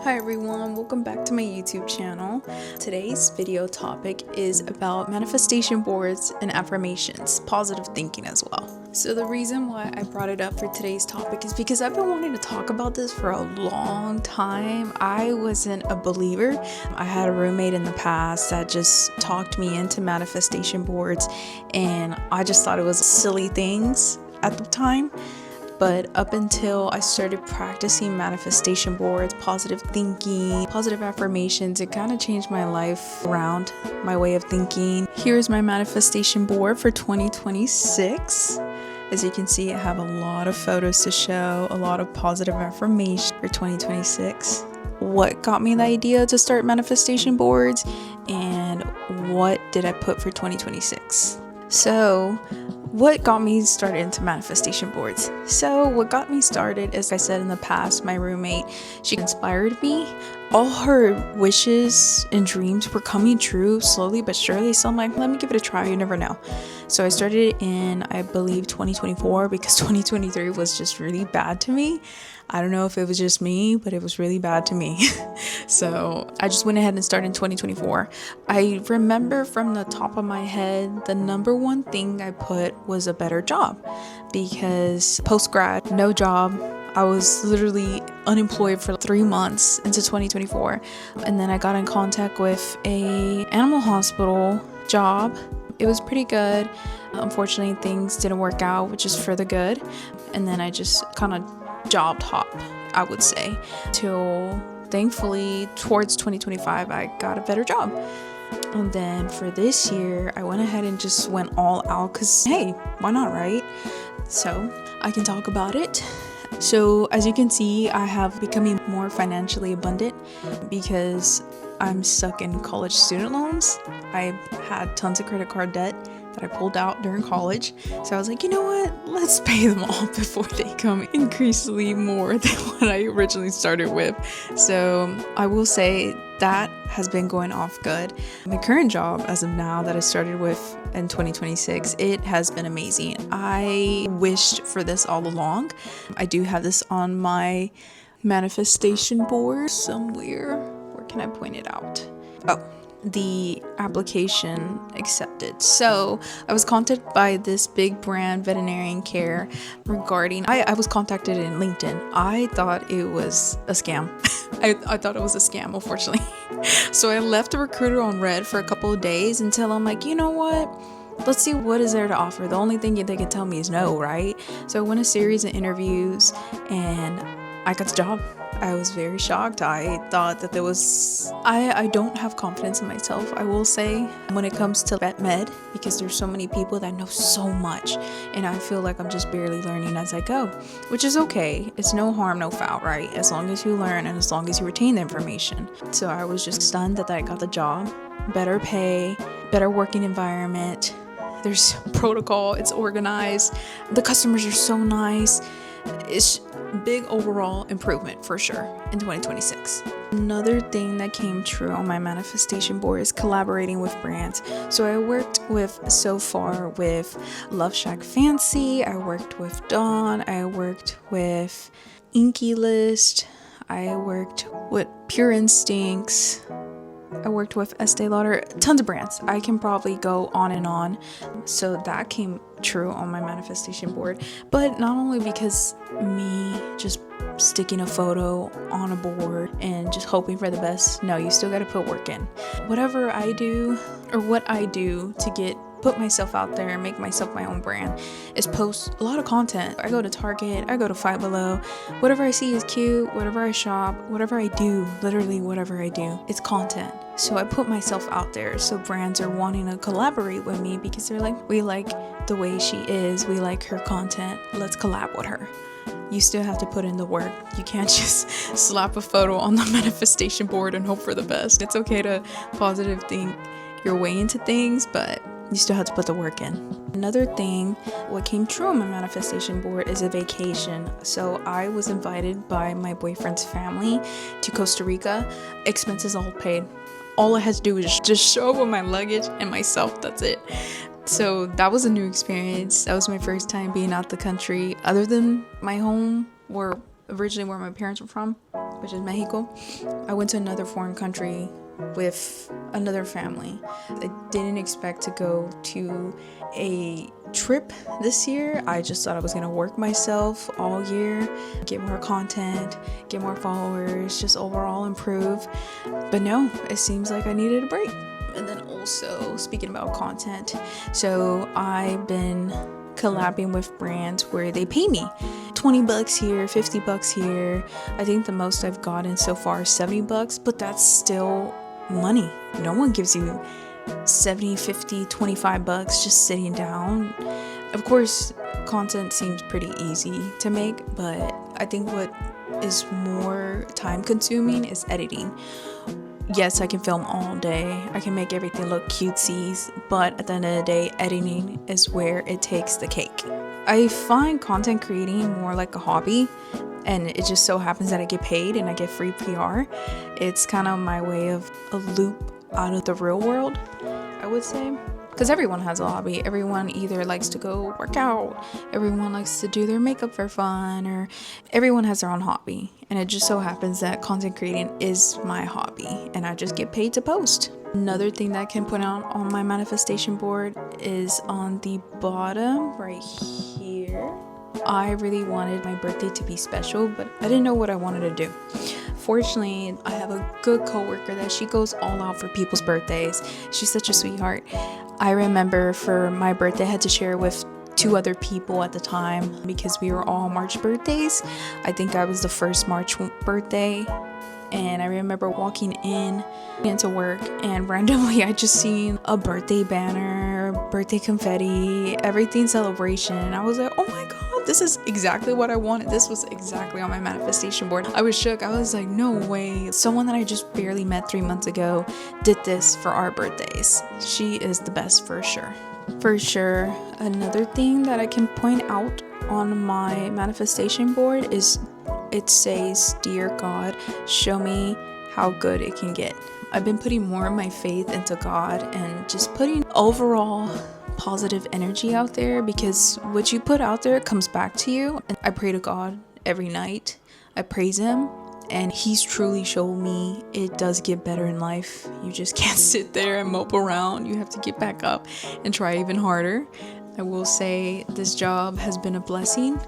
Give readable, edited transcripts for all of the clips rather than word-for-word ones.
Hi everyone, welcome back to my YouTube channel. Today's video topic is about manifestation boards and affirmations, positive thinking as well. So the reason why I brought it up for today's topic is because I've been wanting to talk about this for a long time. I wasn't a believer. I had a roommate in the past that just talked me into manifestation boards, and I just thought it was silly things at the time. But up until I started practicing manifestation boards, positive thinking, positive affirmations, it kind of changed my life around, my way of thinking. Here's my manifestation board for 2026. As you can see, I have a lot of photos to show, a lot of positive affirmation for 2026. What got me the idea to start manifestation boards, and what did I put for 2026? So, what got me started into manifestation boards? So what got me started, as I said in the past, my roommate, she inspired me. All her wishes and dreams were coming true slowly but surely. So I'm like, let me give it a try. You never know. So I started in, I believe, 2024, because 2023 was just really bad to me. I don't know if it was just me, but it was really bad to me. So I just went ahead and started in 2024. I remember from the top of my head, the number one thing I put was a better job, because post-grad, no job. I was literally unemployed for 3 months into 2024. And then I got in contact with a animal hospital job. It was pretty good. Unfortunately, things didn't work out, which is for the good. And then I just kind of job hop, I would say, till thankfully towards 2025 I got a better job. And then for this year I went ahead and just went all out, because hey, why not, right? So I can talk about it. So as you can see, I have becoming more financially abundant because I'm stuck in college student loans. I had tons of credit card debt that I pulled out during college. So I was like, you know what? Let's pay them off before they come increasingly more than what I originally started with. So I will say that has been going off good. My current job as of now that I started with in 2026, it has been amazing. I wished for this all along. I do have this on my manifestation board somewhere. Where can I point it out? Oh, the application accepted. So I was contacted by this big brand, Veterinarian Care, regarding, I was contacted in LinkedIn. I thought it was a scam. I thought it was a scam, unfortunately. So I left the recruiter on red for a couple of days until I'm like, you know what? Let's see what is there to offer. The only thing they can tell me is no, right? So I went a series of interviews and I got the job. I was very shocked. I thought that there was, I don't have confidence in myself, I will say, when it comes to vet med, because there's so many people that know so much, and I feel like I'm just barely learning as I go, which is okay. It's no harm, no foul, right? As long as you learn and as long as you retain the information. So I was just stunned that I got the job. Better pay, better working environment. There's protocol, it's organized. The customers are so nice. It's big overall improvement for sure in 2026. Another thing that came true on my manifestation board is collaborating with brands. So I worked with, so far, with Love Shack Fancy, I worked with Dawn, I worked with Inky List, I worked with Pure Instincts, I worked with Estee Lauder, tons of brands. I can probably go on and on. So that came true on my manifestation board. But not only because me just sticking a photo on a board and just hoping for the best. No, you still got to put work in. Whatever I do, or what I do to put myself out there and make myself my own brand, is post a lot of content. I go to Target, I go to Five Below, whatever I see is cute, whatever I shop, whatever I do, literally whatever I do, it's content. So I put myself out there, so brands are wanting to collaborate with me because they're like, we like the way she is, we like her content, let's collab with her. You still have to put in the work. You can't just slap a photo on the manifestation board and hope for the best. It's okay to positive think your way into things, but you still have to put the work in. Another thing, what came true on my manifestation board is a vacation. So I was invited by my boyfriend's family to Costa Rica. Expenses all paid. All I had to do was just show up with my luggage and myself. That's it. So that was a new experience. That was my first time being out the country, other than my home, where originally where my parents were from. which is Mexico. I went to another foreign country with another family. I didn't expect to go to a trip this year. I just thought I was gonna work myself all year, get more content, get more followers, just overall improve. But no, it seems like I needed a break. And then also, speaking about content, so I've been collabing with brands where they pay me $20 here, $50 here. I think the most I've gotten so far is $70, but that's still money. No one gives you 70, 50, $25 just sitting down. Of course, content seems pretty easy to make, but I think what is more time consuming is editing. Yes, I can film all day, I can make everything look cutesy, but at the end of the day, editing is where it takes the cake. I find content creating more like a hobby, and it just so happens that I get paid and I get free PR. It's kind of my way of a loop out of the real world, I would say. Because everyone has a hobby. Everyone either likes to go work out, everyone likes to do their makeup for fun, or everyone has their own hobby. And it just so happens that content creating is my hobby, and I just get paid to post. Another thing that I can put out on my manifestation board is on the bottom right here. I really wanted my birthday to be special, but I didn't know what I wanted to do. Fortunately, I have a good coworker that she goes all out for people's birthdays. She's such a sweetheart. I remember for my birthday, I had to share with 2 other people at the time because we were all March birthdays. I think I was the first March birthday. And I remember walking into work, and randomly I just seen a birthday banner, birthday confetti, everything celebration. And I was like, oh my God, this is exactly what I wanted. This was exactly on my manifestation board. I was shook. I was like, no way. Someone that I just barely met 3 months ago did this for our birthdays. She is the best for sure. For sure. Another thing that I can point out on my manifestation board is it says, "Dear God, show me how good it can get." I've been putting more of my faith into God and just putting overall positive energy out there, because what you put out there comes back to you. And I pray to God every night. I praise Him, and He's truly shown me it does get better in life. You just can't sit there and mope around. You have to get back up and try even harder. I will say this job has been a blessing.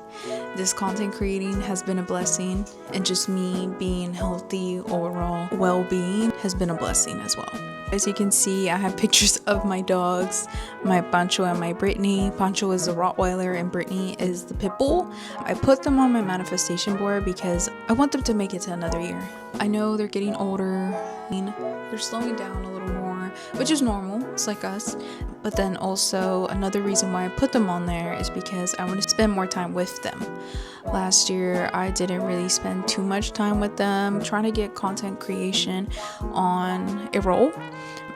This content creating has been a blessing, and just me being healthy, overall well-being has been a blessing as well. As you can see, I have pictures of my dogs, my Pancho and my Brittany. Pancho is the Rottweiler and Brittany is the Pit Bull. I put them on my manifestation board because I want them to make it to another year. I know they're getting older, they're slowing down a little more, which is normal, it's like us. But then also another reason why I put them on there is because I want to spend more time with them. Last year, I didn't really spend too much time with them, trying to get content creation on a roll.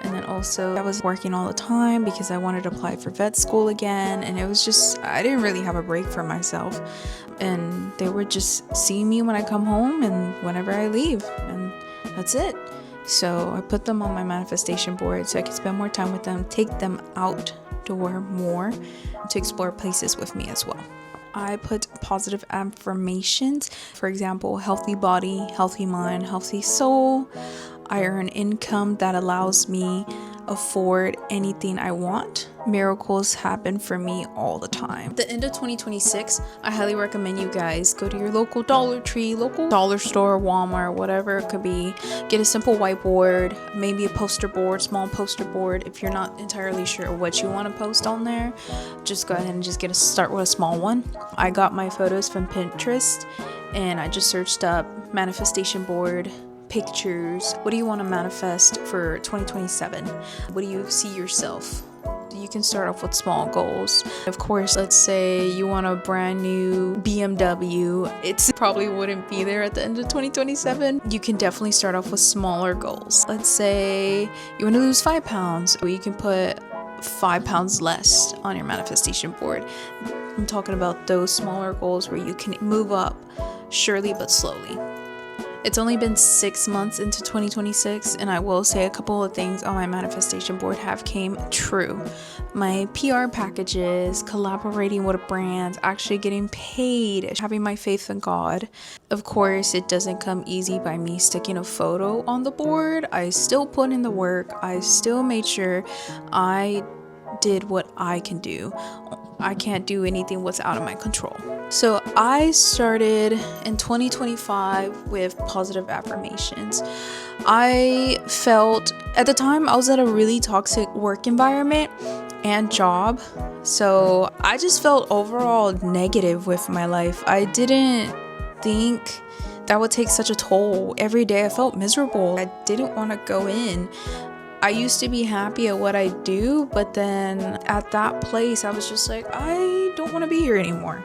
And then also I was working all the time because I wanted to apply for vet school again. And it was just, I didn't really have a break for myself. And they were just seeing me when I come home and whenever I leave. And that's it. So I put them on my manifestation board so I could spend more time with them, take them outdoor more to explore places with me as well. I put positive affirmations, for example, healthy body, healthy mind, healthy soul. I earn income that allows me afford anything I want. Miracles happen for me all the time. At the end of 2026, I highly recommend you guys go to your local Dollar Tree, local dollar store, Walmart, whatever it could be. Get a simple whiteboard, maybe a poster board, small poster board. If you're not entirely sure what you want to post on there, just go ahead and just start with a small one. I got my photos from Pinterest, and I just searched up manifestation board pictures. What do you want to manifest for 2027? What do you see yourself? You can start off with small goals. Of course, let's say you want a brand new BMW. It probably wouldn't be there at the end of 2027. You can definitely start off with smaller goals. Let's say you want to lose 5 pounds. You can put 5 pounds less on your manifestation board. I'm talking about those smaller goals where you can move up surely but slowly. It's only been 6 months into 2026, and I will say a couple of things on my manifestation board have came true. My PR packages, collaborating with brands, actually getting paid, having my faith in God. Of course, it doesn't come easy by me sticking a photo on the board. I still put in the work. I still made sure I did what I can do. I can't do anything what's out of my control. So I started in 2025 with positive affirmations. I felt at the time I was at a really toxic work environment and job. So I just felt overall negative with my life. I didn't think that would take such a toll. Every day I felt miserable. I didn't want to go in. I used to be happy at what I do, but then at that place, I was just like, I don't want to be here anymore.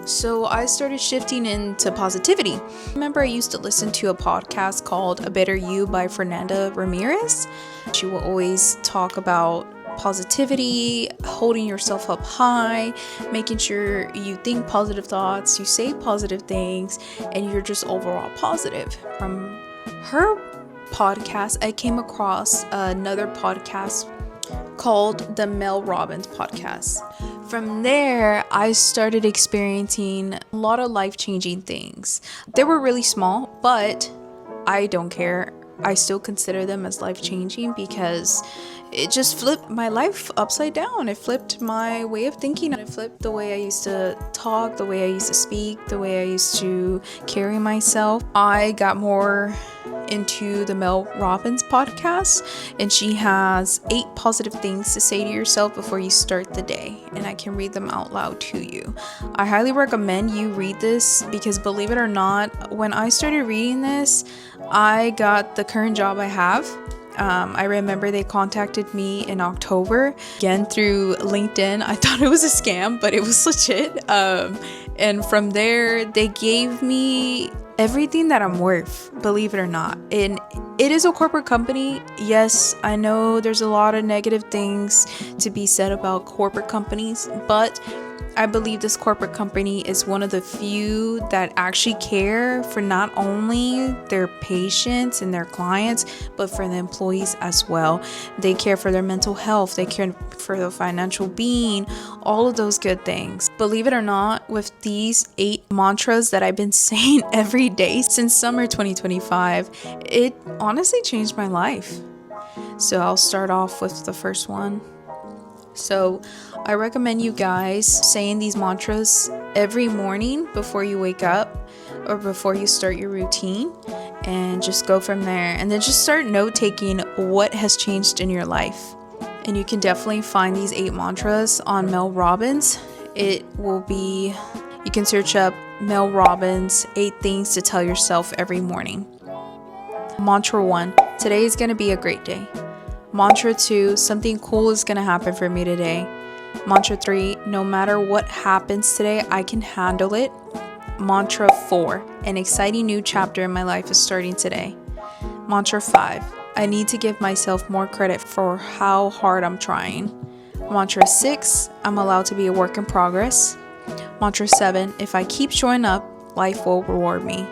So I started shifting into positivity. Remember, I used to listen to a podcast called A Better You by Fernanda Ramirez. She will always talk about positivity, holding yourself up high, making sure you think positive thoughts, you say positive things, and you're just overall positive. From her podcast, I came across another podcast called the Mel Robbins podcast. From there, I started experiencing a lot of life-changing things. They were really small, but I don't care. I still consider them as life-changing because it just flipped my life upside down. It flipped my way of thinking. It flipped the way I used to talk, the way I used to speak, the way I used to carry myself. I got more into the Mel Robbins podcast, and she has 8 positive things to say to yourself before you start the day, and I can read them out loud to you. I highly recommend you read this because, believe it or not, when I started reading this, I got the current job I have. I remember they contacted me in October, again through LinkedIn. I thought it was a scam, but it was legit. And from there, they gave me everything that I'm worth, believe it or not. And it is a corporate company. Yes, I know there's a lot of negative things to be said about corporate companies, but I believe this corporate company is one of the few that actually care for not only their patients and their clients, but for the employees as well. They care for their mental health. They care for their financial being, all of those good things. Believe it or not, with these 8 mantras that I've been saying every day since summer 2025, it honestly changed my life. So I'll start off with the first one. So I recommend you guys saying these mantras every morning before you wake up or before you start your routine, and just go from there. And then just start note taking what has changed in your life. And you can definitely find these 8 mantras on Mel Robbins. It will be, you can search up Mel Robbins 8 things to tell yourself every morning. Mantra 1, today is going to be a great day. Mantra 2, something cool is going to happen for me today. Mantra 3, no matter what happens today, I can handle it. Mantra 4, an exciting new chapter in my life is starting today. Mantra 5, I need to give myself more credit for how hard I'm trying. Mantra 6, I'm allowed to be a work in progress. Mantra 7, if I keep showing up, life will reward me.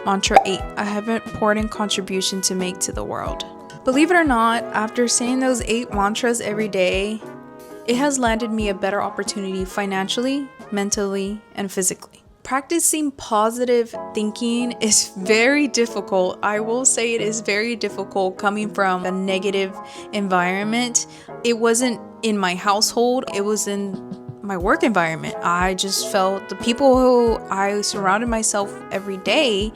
Mantra 8, I have an important contribution to make to the world. Believe it or not, after saying those 8 mantras every day, it has landed me a better opportunity financially, mentally, and physically. Practicing positive thinking is very difficult. I will say it is very difficult coming from a negative environment. It wasn't in my household, it was in my work environment. I just felt the people who I surrounded myself every day,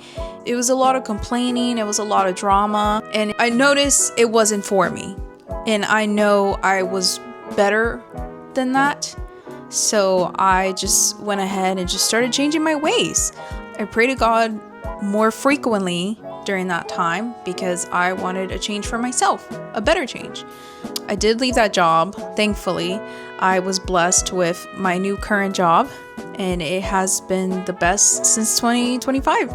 it was a lot of complaining, it was a lot of drama, and I noticed it wasn't for me. And I know I was better than that. So I just went ahead and just started changing my ways. I pray to God more frequently during that time because I wanted a change for myself, a better change. I did leave that job, thankfully. I was blessed with my new current job, and it has been the best since 2025.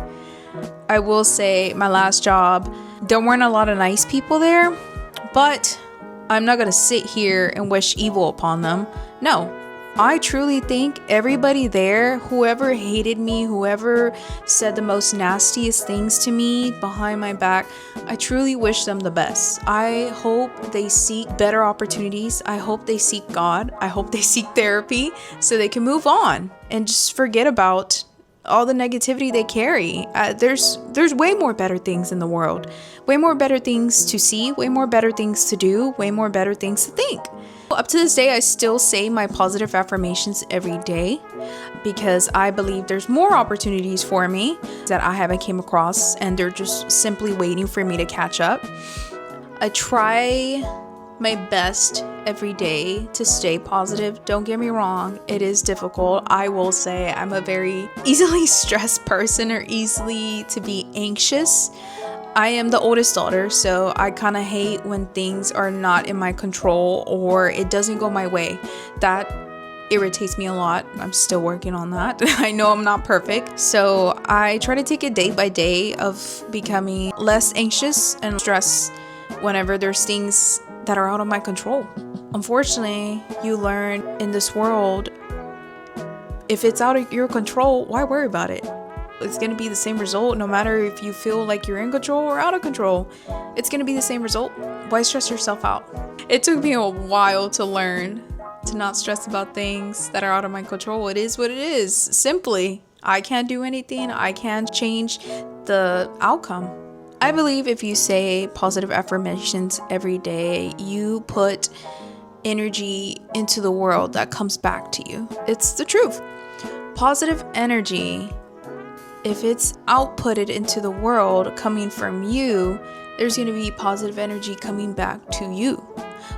I will say my last job, there weren't a lot of nice people there, but I'm not going to sit here and wish evil upon them. No, I truly think everybody there, whoever hated me, whoever said the most nastiest things to me behind my back, I truly wish them the best. I hope they seek better opportunities. I hope they seek God. I hope they seek therapy so they can move on and just forget about all the negativity they carry. There's way more better things in the world, way more better things to see, way more better things to do, way more better things to think. Up to this day, I still say my positive affirmations every day because I believe there's more opportunities for me that I haven't came across, and they're just simply waiting for me to catch up. I try my best every day to stay positive. Don't get me wrong, it is difficult. I will say I'm a very easily stressed person, or easily to be anxious. I am the oldest daughter, so I kind of hate when things are not in my control or it doesn't go my way. That irritates me a lot. I'm still working on that. I know I'm not perfect. So I try to take it day by day of becoming less anxious and stressed whenever there's things that are out of my control. Unfortunately, you learn in this world, if it's out of your control, why worry about it? It's going to be the same result no matter if you feel like you're in control or out of control. It's going to be the same result. Why stress yourself out? It took me a while to learn to not stress about things that are out of my control. It is what it is. Simply, I can't do anything. I can't change the outcome. I believe if you say positive affirmations every day, you put energy into the world that comes back to you. It's the truth. Positive energy, if it's outputted into the world coming from you, there's going to be positive energy coming back to you.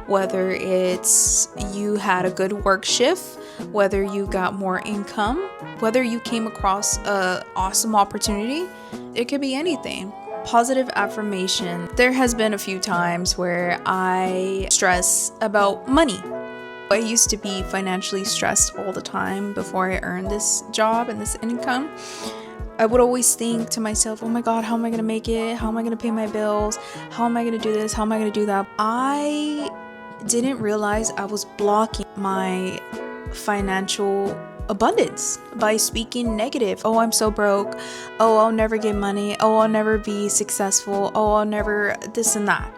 Whether it's you had a good work shift, whether you got more income, whether you came across an awesome opportunity, it could be anything. Positive affirmation. There has been a few times where I stress about money. I used to be financially stressed all the time before I earned this job and this income. I would always think to myself, oh my God, how am I going to make it? How am I going to pay my bills? How am I going to do this? How am I going to do that? I didn't realize I was blocking my financial abundance by speaking negative. Oh, I'm so broke. Oh, I'll never get money. Oh, I'll never be successful. Oh, I'll never this and that.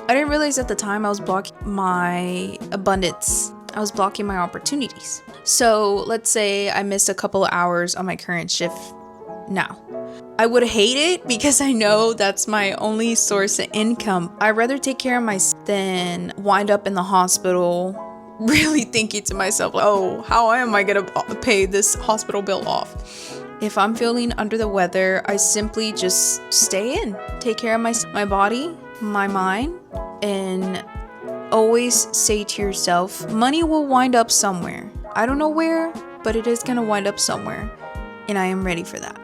I didn't realize at the time I was blocking my abundance. I was blocking my opportunities. So let's say I missed a couple of hours on my current shift now. I would hate it because I know that's my only source of income. I'd rather take care of myself than wind up in the hospital really thinking to myself, oh, how am I going to pay this hospital bill off? If I'm feeling under the weather, I simply just stay in, take care of my body, my mind, and always say to yourself, money will wind up somewhere. I don't know where, but it is going to wind up somewhere, and I am ready for that.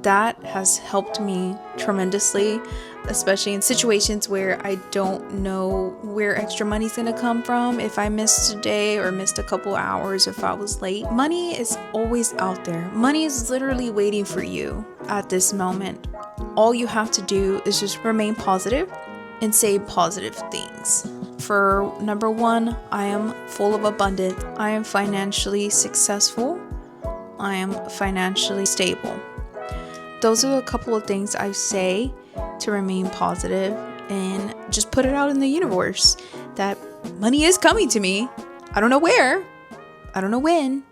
That has helped me tremendously, especially in situations where I don't know where extra money's going to come from. If I missed a day or missed a couple hours, if I was late, money is always out there. Money is literally waiting for you at this moment. All you have to do is just remain positive and say positive things. For number one, I am full of abundance. I am financially successful. I am financially stable. Those are a couple of things I say to remain positive and just put it out in the universe that money is coming to me. I don't know where, I don't know when,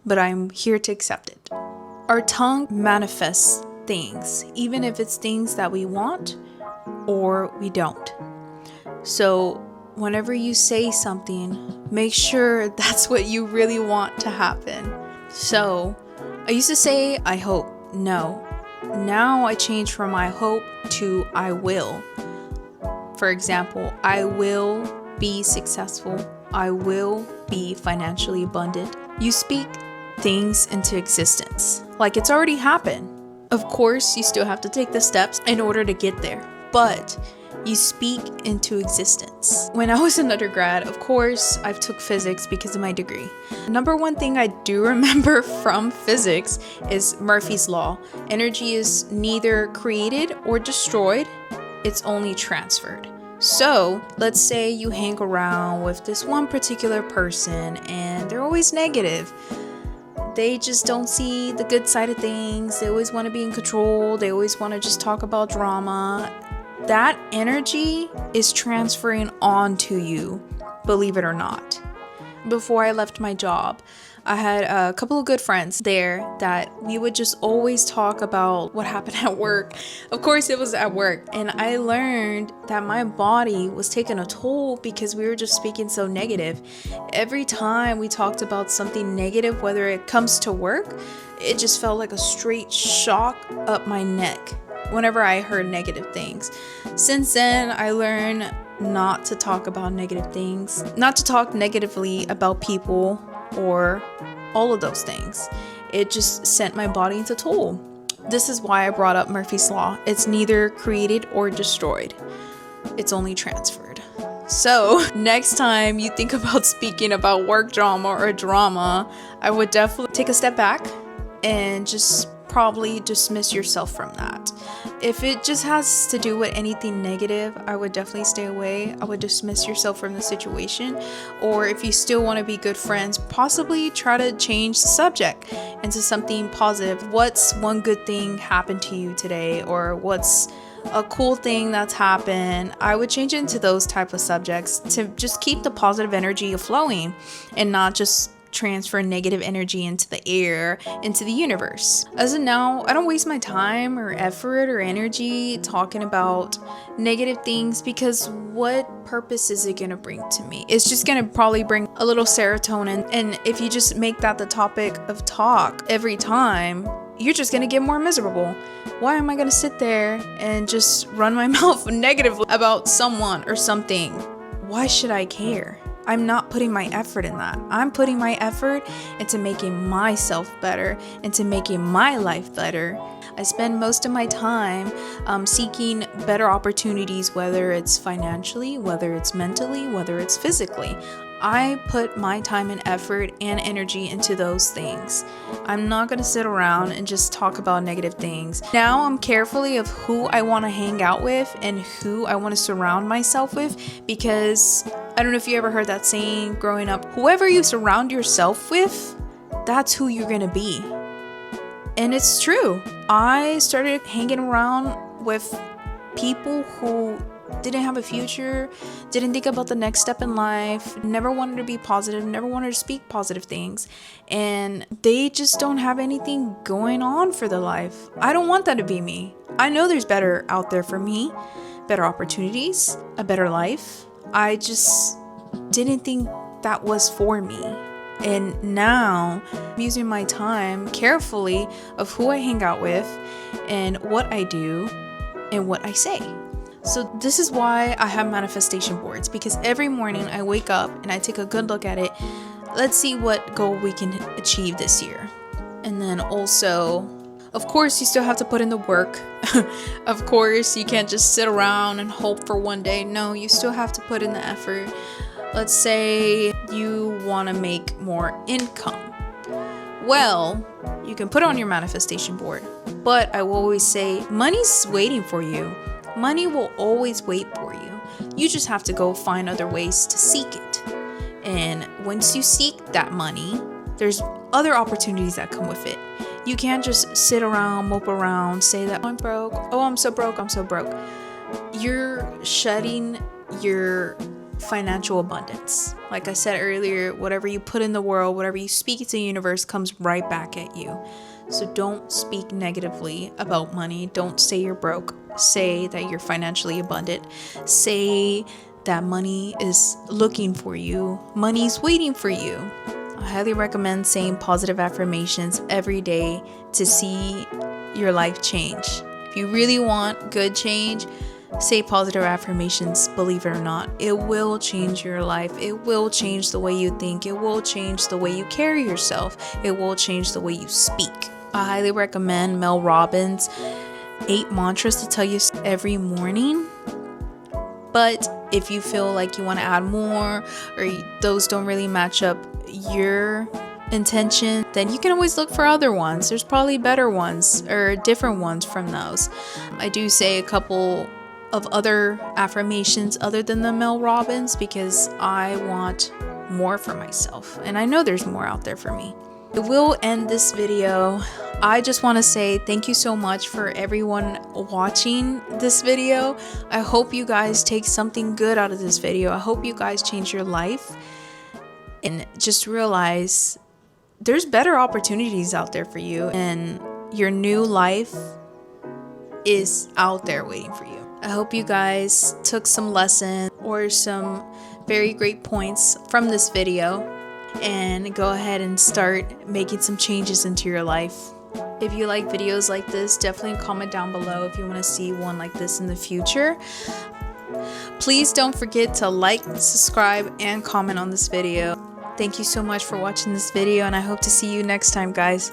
but I'm here to accept it. Our tongue manifests things, even if it's things that we want or we don't. So whenever you say something, make sure that's what you really want to happen. So I used to say, I hope. No. Now I change from I hope to I will. For example, I will be successful. I will be financially abundant. You speak things into existence like it's already happened. Of course, you still have to take the steps in order to get there, but you speak into existence. When I was an undergrad, of course, I took physics because of my degree. Number one thing I do remember from physics is Murphy's Law. Energy is neither created or destroyed, it's only transferred. So let's say you hang around with this one particular person and they're always negative. They just don't see the good side of things. They always want to be in control. They always want to just talk about drama. That energy is transferring onto you, believe it or not. Before I left my job, I had a couple of good friends there that we would just always talk about what happened at work. Of course, it was at work. And I learned that my body was taking a toll because we were just speaking so negative. Every time we talked about something negative, whether it comes to work, it just felt like a straight shock up my neck whenever I heard negative things. Since then, I learned not to talk about negative things, not to talk negatively about people or all of those things. It just sent my body into toll. This is why I brought up Murphy's Law. It's neither created or destroyed. It's only transferred. So next time you think about speaking about work drama or drama, I would definitely take a step back and just probably dismiss yourself from that. If it just has to do with anything negative, I would definitely stay away. I would dismiss yourself from the situation. Or if you still want to be good friends, possibly try to change the subject into something positive. What's one good thing happened to you today? Or what's a cool thing that's happened? I would change it into those type of subjects to just keep the positive energy flowing and not just transfer negative energy into the air, into the universe. As of now, I don't waste my time or effort or energy talking about negative things, because what purpose is it gonna bring to me? It's just gonna probably bring a little serotonin, and if you just make that the topic of talk every time, you're just gonna get more miserable. Why am I gonna sit there and just run my mouth negatively about someone or something? Why should I care? I'm not putting my effort in that. I'm putting my effort into making myself better, into making my life better. I spend most of my time seeking better opportunities, whether it's financially, whether it's mentally, whether it's physically. I put my time and effort and energy into those things. I'm not going to sit around and just talk about negative things. Now I'm carefully of who I want to hang out with and who I want to surround myself with, because I don't know if you ever heard that saying growing up, whoever you surround yourself with, that's who you're going to be. And it's true. I started hanging around with people who didn't have a future, didn't think about the next step in life, never wanted to be positive, never wanted to speak positive things, and they just don't have anything going on for their life. I don't want that to be me. I know there's better out there for me, better opportunities, a better life. I just didn't think that was for me. And now I'm using my time carefully of who I hang out with and what I do and what I say. So this is why I have manifestation boards, because every morning I wake up and I take a good look at it. Let's see what goal we can achieve this year. And then also, of course, you still have to put in the work. Of course, you can't just sit around and hope for one day. No, you still have to put in the effort. Let's say you want to make more income. Well, you can put it on your manifestation board, but I will always say money's waiting for you. Money will always wait for you. You just have to go find other ways to seek it. And once you seek that money, there's other opportunities that come with it. You can't just sit around, mope around, say that I'm broke. Oh, I'm so broke. I'm so broke. You're shutting your financial abundance. Like I said earlier, whatever you put in the world, whatever you speak to the universe comes right back at you. So don't speak negatively about money. Don't say you're broke. Say that you're financially abundant. Say that money is looking for you. Money's waiting for you. I highly recommend saying positive affirmations every day to see your life change. If you really want good change, say positive affirmations. Believe it or not, it will change your life. It will change the way you think. It will change the way you carry yourself. It will change the way you speak. I highly recommend Mel Robbins' 8 mantras to tell you every morning. But if you feel like you want to add more, or those don't really match up your intention, then you can always look for other ones. There's probably better ones or different ones from those. I do say a couple of other affirmations other than the Mel Robbins, because I want more for myself, and I know there's more out there for me. I will end this video. I just want to say thank you so much for everyone watching this video. I hope you guys take something good out of this video. I hope you guys change your life and just realize there's better opportunities out there for you, and your new life is out there waiting for you. I hope you guys took some lessons or some very great points from this video and go ahead and start making some changes into your life. If you like videos like this, definitely comment down below if you want to see one like this in the future. Please don't forget to like, subscribe, and comment on this video. Thank you so much for watching this video, and I hope to see you next time, guys.